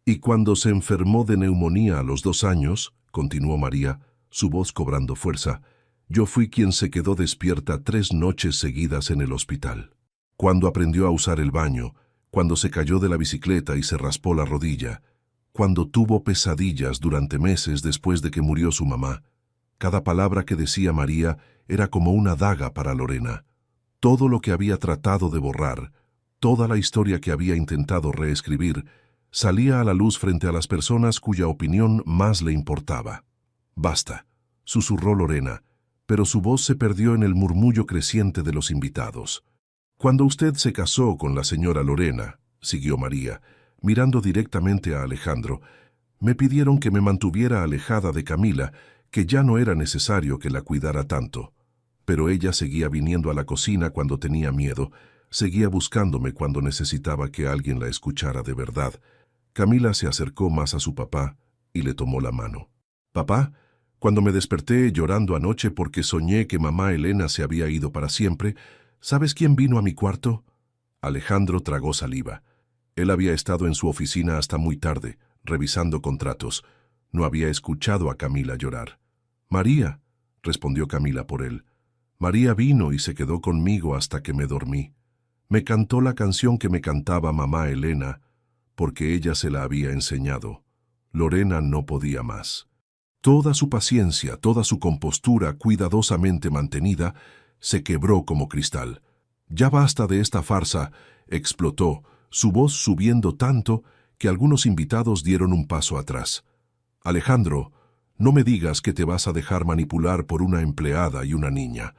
Y cuando se enfermó de neumonía a los 2 años, continuó María, su voz cobrando fuerza, yo fui quien se quedó despierta 3 noches seguidas en el hospital. Cuando aprendió a usar el baño, cuando se cayó de la bicicleta y se raspó la rodilla, cuando tuvo pesadillas durante meses después de que murió su mamá, cada palabra que decía María era como una daga para Lorena. Todo lo que había tratado de borrar, toda la historia que había intentado reescribir, salía a la luz frente a las personas cuya opinión más le importaba. Basta, susurró Lorena, pero su voz se perdió en el murmullo creciente de los invitados. Cuando usted se casó con la señora Lorena, siguió María, mirando directamente a Alejandro, me pidieron que me mantuviera alejada de Camila, que ya no era necesario que la cuidara tanto. Pero ella seguía viniendo a la cocina cuando tenía miedo, seguía buscándome cuando necesitaba que alguien la escuchara de verdad. Camila se acercó más a su papá y le tomó la mano. Papá, cuando me desperté llorando anoche porque soñé que mamá Elena se había ido para siempre, ¿sabes quién vino a mi cuarto? Alejandro tragó saliva. Él había estado en su oficina hasta muy tarde, revisando contratos. No había escuchado a Camila llorar. María, respondió Camila por él. María vino y se quedó conmigo hasta que me dormí. Me cantó la canción que me cantaba mamá Elena, porque ella se la había enseñado. Lorena no podía más. Toda su paciencia, toda su compostura cuidadosamente mantenida, se quebró como cristal. «Ya basta de esta farsa», explotó, su voz subiendo tanto que algunos invitados dieron un paso atrás. «Alejandro, no me digas que te vas a dejar manipular por una empleada y una niña».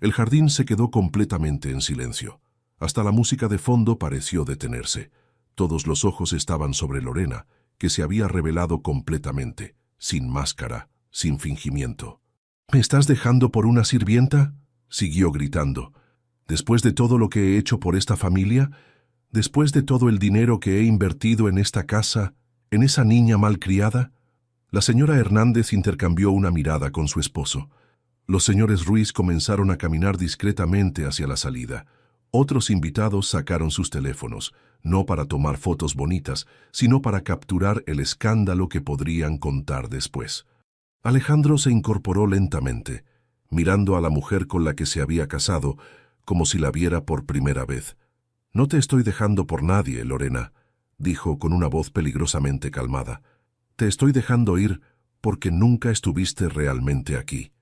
El jardín se quedó completamente en silencio. Hasta la música de fondo pareció detenerse. Todos los ojos estaban sobre Lorena, que se había revelado completamente, sin máscara, sin fingimiento. «¿Me estás dejando por una sirvienta?», siguió gritando. «Después de todo lo que he hecho por esta familia, después de todo el dinero que he invertido en esta casa, en esa niña malcriada». La señora Hernández intercambió una mirada con su esposo. Los señores Ruiz comenzaron a caminar discretamente hacia la salida. Otros invitados sacaron sus teléfonos, no para tomar fotos bonitas, sino para capturar el escándalo que podrían contar después. Alejandro se incorporó lentamente, mirando a la mujer con la que se había casado, como si la viera por primera vez. «No te estoy dejando por nadie, Lorena», dijo con una voz peligrosamente calmada. «Te estoy dejando ir porque nunca estuviste realmente aquí».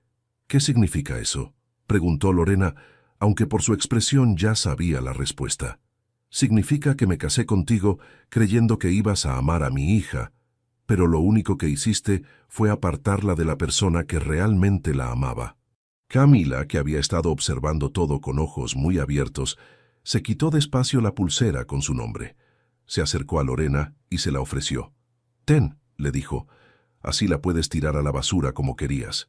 «¿Qué significa eso?», preguntó Lorena, aunque por su expresión ya sabía la respuesta. «Significa que me casé contigo creyendo que ibas a amar a mi hija, pero lo único que hiciste fue apartarla de la persona que realmente la amaba». Camila, que había estado observando todo con ojos muy abiertos, se quitó despacio la pulsera con su nombre. Se acercó a Lorena y se la ofreció. «Ten», le dijo, «así la puedes tirar a la basura como querías».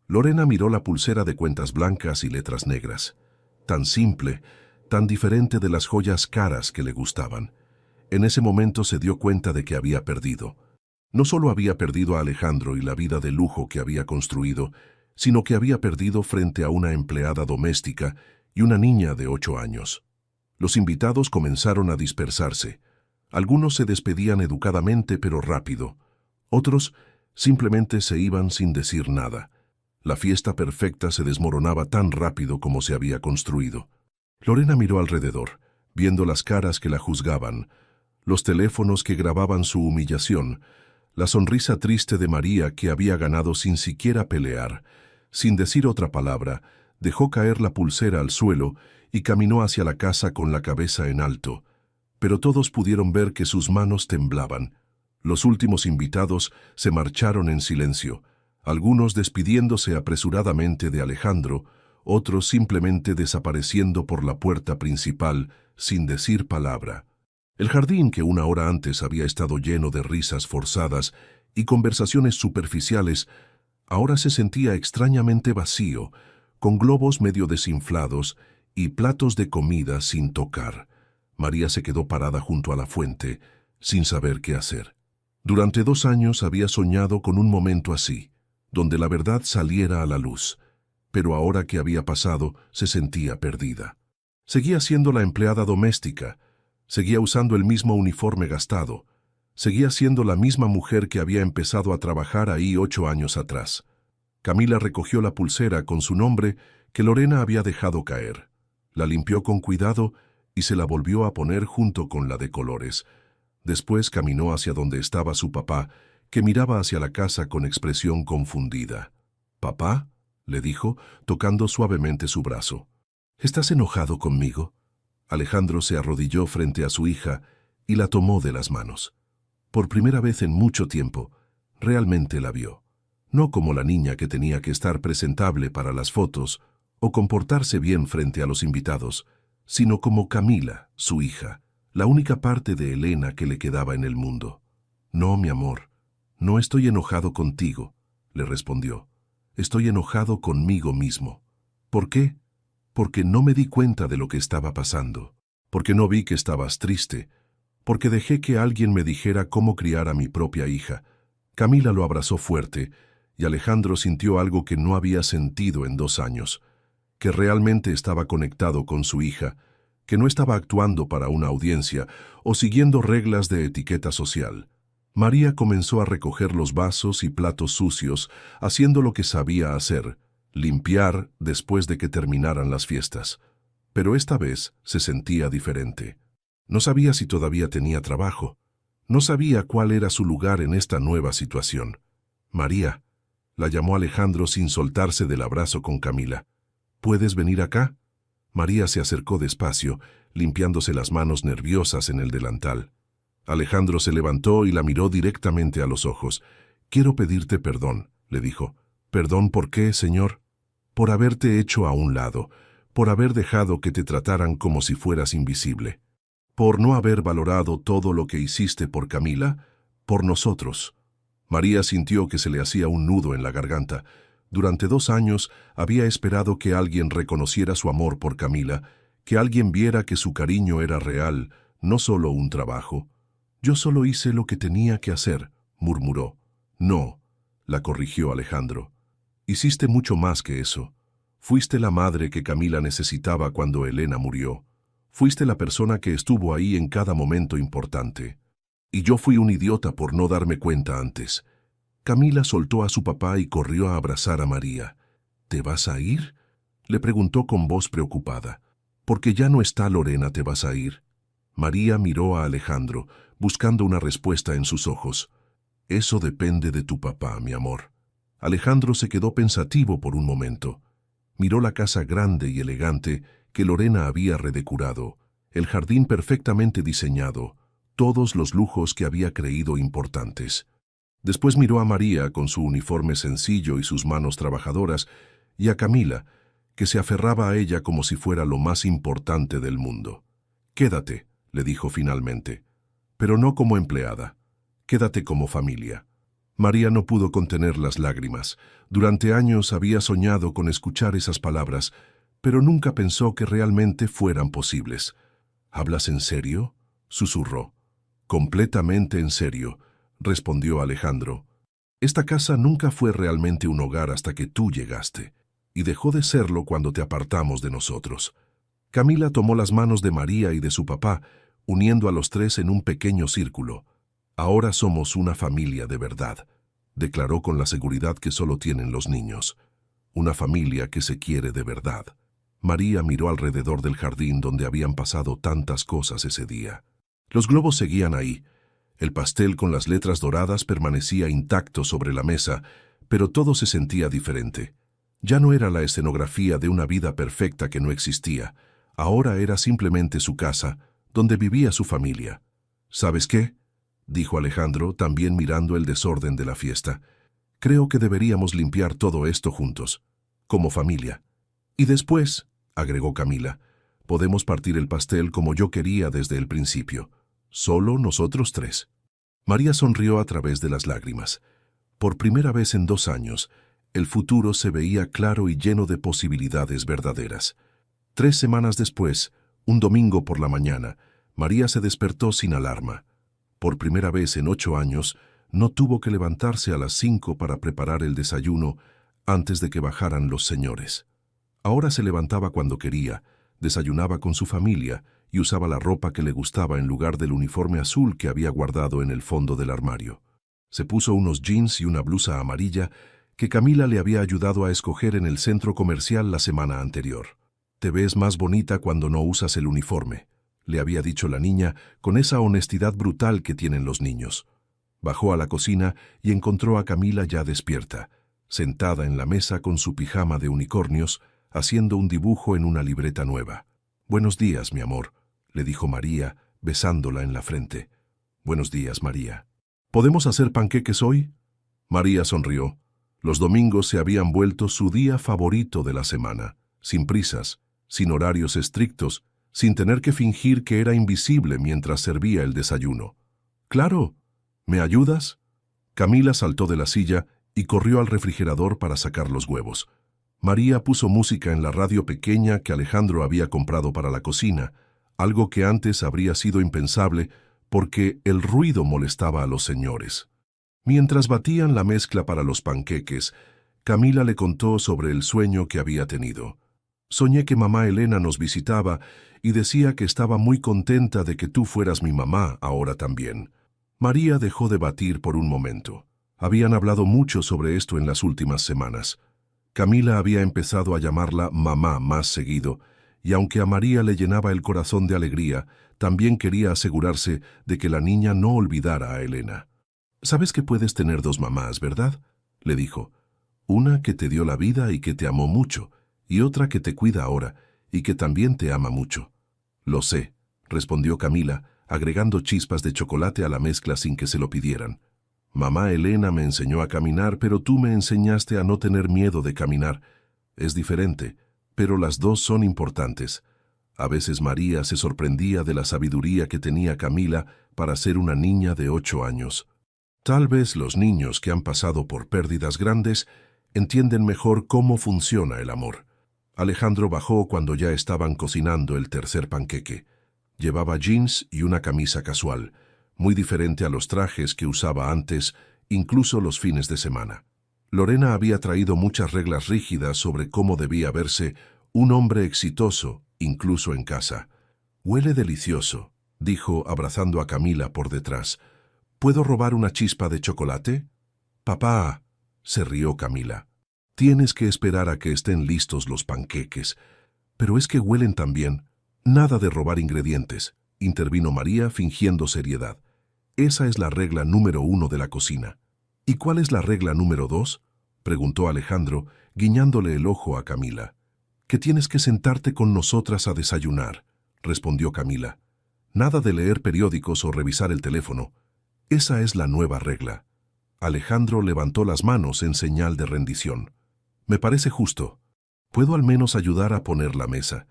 Lorena miró la pulsera de cuentas blancas y letras negras. Tan simple, tan diferente de las joyas caras que le gustaban. En ese momento se dio cuenta de que había perdido. No solo había perdido a Alejandro y la vida de lujo que había construido, sino que había perdido frente a una empleada doméstica y una niña de 8 años. Los invitados comenzaron a dispersarse. Algunos se despedían educadamente pero rápido. Otros simplemente se iban sin decir nada. La fiesta perfecta se desmoronaba tan rápido como se había construido. Lorena miró alrededor, viendo las caras que la juzgaban, los teléfonos que grababan su humillación, la sonrisa triste de María que había ganado sin siquiera pelear. Sin decir otra palabra, dejó caer la pulsera al suelo y caminó hacia la casa con la cabeza en alto. Pero todos pudieron ver que sus manos temblaban. Los últimos invitados se marcharon en silencio, algunos despidiéndose apresuradamente de Alejandro, otros simplemente desapareciendo por la puerta principal sin decir palabra. El jardín, que una hora antes había estado lleno de risas forzadas y conversaciones superficiales, ahora se sentía extrañamente vacío, con globos medio desinflados y platos de comida sin tocar. María se quedó parada junto a la fuente, sin saber qué hacer. Durante 2 años había soñado con un momento así, donde la verdad saliera a la luz, pero ahora que había pasado, se sentía perdida. Seguía siendo la empleada doméstica, seguía usando el mismo uniforme gastado, seguía siendo la misma mujer que había empezado a trabajar ahí 8 años atrás. Camila recogió la pulsera con su nombre que Lorena había dejado caer. La limpió con cuidado y se la volvió a poner junto con la de colores. Después caminó hacia donde estaba su papá, que miraba hacia la casa con expresión confundida. «¿Papá?», le dijo, tocando suavemente su brazo. «¿Estás enojado conmigo?». Alejandro se arrodilló frente a su hija y la tomó de las manos. Por primera vez en mucho tiempo, realmente la vio. No como la niña que tenía que estar presentable para las fotos o comportarse bien frente a los invitados, sino como Camila, su hija, la única parte de Elena que le quedaba en el mundo. «No, mi amor, no estoy enojado contigo», le respondió. «Estoy enojado conmigo mismo». «¿Por qué?». «Porque no me di cuenta de lo que estaba pasando, porque no vi que estabas triste, porque dejé que alguien me dijera cómo criar a mi propia hija». Camila lo abrazó fuerte y Alejandro sintió algo que no había sentido en 2 años, que realmente estaba conectado con su hija, que no estaba actuando para una audiencia o siguiendo reglas de etiqueta social. María comenzó a recoger los vasos y platos sucios, haciendo lo que sabía hacer, limpiar después de que terminaran las fiestas. Pero esta vez se sentía diferente. No sabía si todavía tenía trabajo. No sabía cuál era su lugar en esta nueva situación. María, la llamó Alejandro sin soltarse del abrazo con Camila. ¿Puedes venir acá? María se acercó despacio, limpiándose las manos nerviosas en el delantal. Alejandro se levantó y la miró directamente a los ojos. «Quiero pedirte perdón», le dijo. «¿Perdón por qué, señor?» «Por haberte hecho a un lado, por haber dejado que te trataran como si fueras invisible, por no haber valorado todo lo que hiciste por Camila, por nosotros». María sintió que se le hacía un nudo en la garganta. Durante 2 años había esperado que alguien reconociera su amor por Camila, que alguien viera que su cariño era real, no solo un trabajo. «Yo solo hice lo que tenía que hacer», murmuró. «No», la corrigió Alejandro. «Hiciste mucho más que eso. Fuiste la madre que Camila necesitaba cuando Elena murió. Fuiste la persona que estuvo ahí en cada momento importante. Y yo fui un idiota por no darme cuenta antes». Camila soltó a su papá y corrió a abrazar a María. «¿Te vas a ir?», le preguntó con voz preocupada. «Porque ya no está Lorena, ¿te vas a ir?». María miró a Alejandro, buscando una respuesta en sus ojos. «Eso depende de tu papá, mi amor». Alejandro se quedó pensativo por un momento. Miró la casa grande y elegante que Lorena había redecorado, el jardín perfectamente diseñado, todos los lujos que había creído importantes. Después miró a María con su uniforme sencillo y sus manos trabajadoras, y a Camila, que se aferraba a ella como si fuera lo más importante del mundo. «Quédate», le dijo finalmente, «pero no como empleada. Quédate como familia». María no pudo contener las lágrimas. Durante años había soñado con escuchar esas palabras, pero nunca pensó que realmente fueran posibles. «¿Hablas en serio?», susurró. «Completamente en serio», respondió Alejandro. «Esta casa nunca fue realmente un hogar hasta que tú llegaste, y dejó de serlo cuando te apartamos de nosotros». Camila tomó las manos de María y de su papá, uniendo a los tres en un pequeño círculo. «Ahora somos una familia de verdad», declaró con la seguridad que solo tienen los niños. «Una familia que se quiere de verdad». María miró alrededor del jardín donde habían pasado tantas cosas ese día. Los globos seguían ahí. El pastel con las letras doradas permanecía intacto sobre la mesa, pero todo se sentía diferente. Ya no era la escenografía de una vida perfecta que no existía. Ahora era simplemente su casa, donde vivía su familia. «¿Sabes qué?», dijo Alejandro, también mirando el desorden de la fiesta. «Creo que deberíamos limpiar todo esto juntos, como familia. Y después», agregó Camila, «podemos partir el pastel como yo quería desde el principio. Solo nosotros tres». María sonrió a través de las lágrimas. Por primera vez en 2 años, el futuro se veía claro y lleno de posibilidades verdaderas. 3 semanas después, un domingo por la mañana, María se despertó sin alarma. Por primera vez en 8 años, no tuvo que levantarse a las 5 para preparar el desayuno antes de que bajaran los señores. Ahora se levantaba cuando quería, desayunaba con su familia y usaba la ropa que le gustaba en lugar del uniforme azul que había guardado en el fondo del armario. Se puso unos jeans y una blusa amarilla que Camila le había ayudado a escoger en el centro comercial la semana anterior. «Te ves más bonita cuando no usas el uniforme», le había dicho la niña con esa honestidad brutal que tienen los niños. Bajó a la cocina y encontró a Camila ya despierta, sentada en la mesa con su pijama de unicornios, haciendo un dibujo en una libreta nueva. «Buenos días, mi amor», le dijo María, besándola en la frente. «Buenos días, María». «¿Podemos hacer panqueques hoy?». María sonrió. Los domingos se habían vuelto su día favorito de la semana, sin prisas, sin horarios estrictos, sin tener que fingir que era invisible mientras servía el desayuno. «Claro, ¿me ayudas?». Camila saltó de la silla y corrió al refrigerador para sacar los huevos. María puso música en la radio pequeña que Alejandro había comprado para la cocina, algo que antes habría sido impensable porque el ruido molestaba a los señores. Mientras batían la mezcla para los panqueques, Camila le contó sobre el sueño que había tenido. «Soñé que mamá Elena nos visitaba y decía que estaba muy contenta de que tú fueras mi mamá ahora también». María dejó de batir por un momento. Habían hablado mucho sobre esto en las últimas semanas. Camila había empezado a llamarla mamá más seguido, y aunque a María le llenaba el corazón de alegría, también quería asegurarse de que la niña no olvidara a Elena. «Sabes que puedes tener dos mamás, ¿verdad?», le dijo. «Una que te dio la vida y que te amó mucho, y otra que te cuida ahora y que también te ama mucho». «Lo sé», respondió Camila, agregando chispas de chocolate a la mezcla sin que se lo pidieran. «Mamá Elena me enseñó a caminar, pero tú me enseñaste a no tener miedo de caminar. Es diferente, pero las dos son importantes». A veces María se sorprendía de la sabiduría que tenía Camila para ser una niña de 8 años. Tal vez los niños que han pasado por pérdidas grandes entienden mejor cómo funciona el amor. Alejandro bajó cuando ya estaban cocinando el tercer panqueque. Llevaba jeans y una camisa casual, muy diferente a los trajes que usaba antes, incluso los fines de semana. Lorena había traído muchas reglas rígidas sobre cómo debía verse un hombre exitoso, incluso en casa. «Huele delicioso», dijo abrazando a Camila por detrás. «¿Puedo robar una chispa de chocolate?» «Papá», se rió Camila. «Tienes que esperar a que estén listos los panqueques. Pero es que huelen tan bien». «Nada de robar ingredientes», intervino María fingiendo seriedad. «Esa es la regla número 1 de la cocina». «¿Y cuál es la regla número 2?» preguntó Alejandro, guiñándole el ojo a Camila. «Que tienes que sentarte con nosotras a desayunar», respondió Camila. «Nada de leer periódicos o revisar el teléfono. Esa es la nueva regla». Alejandro levantó las manos en señal de rendición. «Me parece justo. Puedo al menos ayudar a poner la mesa».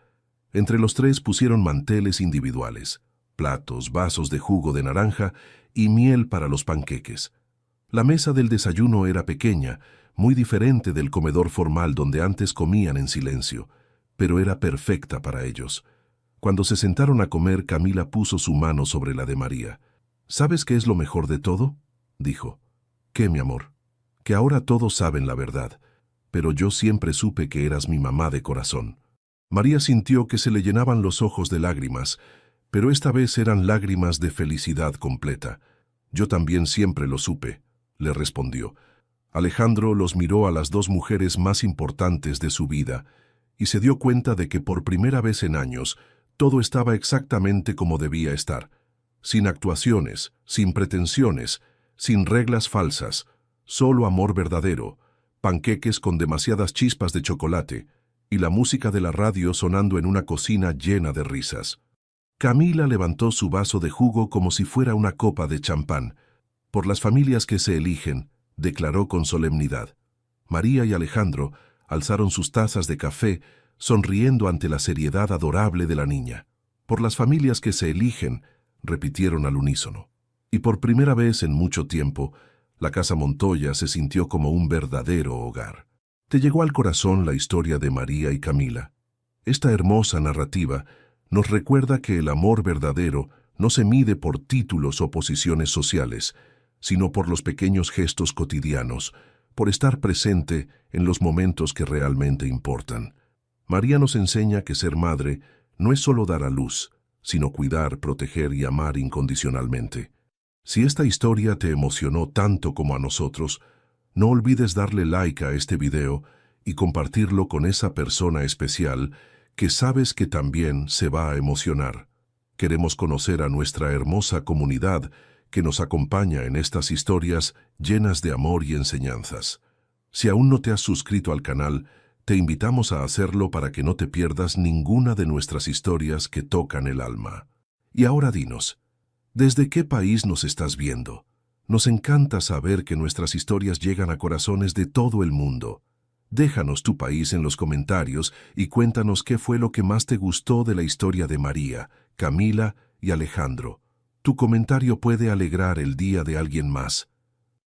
Entre los tres pusieron manteles individuales, platos, vasos de jugo de naranja y miel para los panqueques. La mesa del desayuno era pequeña, muy diferente del comedor formal donde antes comían en silencio, pero era perfecta para ellos. Cuando se sentaron a comer, Camila puso su mano sobre la de María. «¿Sabes qué es lo mejor de todo?», dijo. «¿Qué, mi amor?». «Que ahora todos saben la verdad, pero yo siempre supe que eras mi mamá de corazón». María sintió que se le llenaban los ojos de lágrimas, pero esta vez eran lágrimas de felicidad completa. «Yo también siempre lo supe», le respondió. Alejandro los miró a las dos mujeres más importantes de su vida y se dio cuenta de que por primera vez en años todo estaba exactamente como debía estar, sin actuaciones, sin pretensiones, sin reglas falsas, solo amor verdadero, panqueques con demasiadas chispas de chocolate, y la música de la radio sonando en una cocina llena de risas. Camila levantó su vaso de jugo como si fuera una copa de champán. «Por las familias que se eligen», declaró con solemnidad. María y Alejandro alzaron sus tazas de café, sonriendo ante la seriedad adorable de la niña. «Por las familias que se eligen», repitieron al unísono. Y por primera vez en mucho tiempo, la casa Montoya se sintió como un verdadero hogar. ¿Te llegó al corazón la historia de María y Camila? Esta hermosa narrativa nos recuerda que el amor verdadero no se mide por títulos o posiciones sociales, sino por los pequeños gestos cotidianos, por estar presente en los momentos que realmente importan. María nos enseña que ser madre no es solo dar a luz, sino cuidar, proteger y amar incondicionalmente. Si esta historia te emocionó tanto como a nosotros, no olvides darle like a este video y compartirlo con esa persona especial que sabes que también se va a emocionar. Queremos conocer a nuestra hermosa comunidad que nos acompaña en estas historias llenas de amor y enseñanzas. Si aún no te has suscrito al canal, te invitamos a hacerlo para que no te pierdas ninguna de nuestras historias que tocan el alma. Y ahora dinos, ¿desde qué país nos estás viendo? Nos encanta saber que nuestras historias llegan a corazones de todo el mundo. Déjanos tu país en los comentarios y cuéntanos qué fue lo que más te gustó de la historia de María, Camila y Alejandro. Tu comentario puede alegrar el día de alguien más.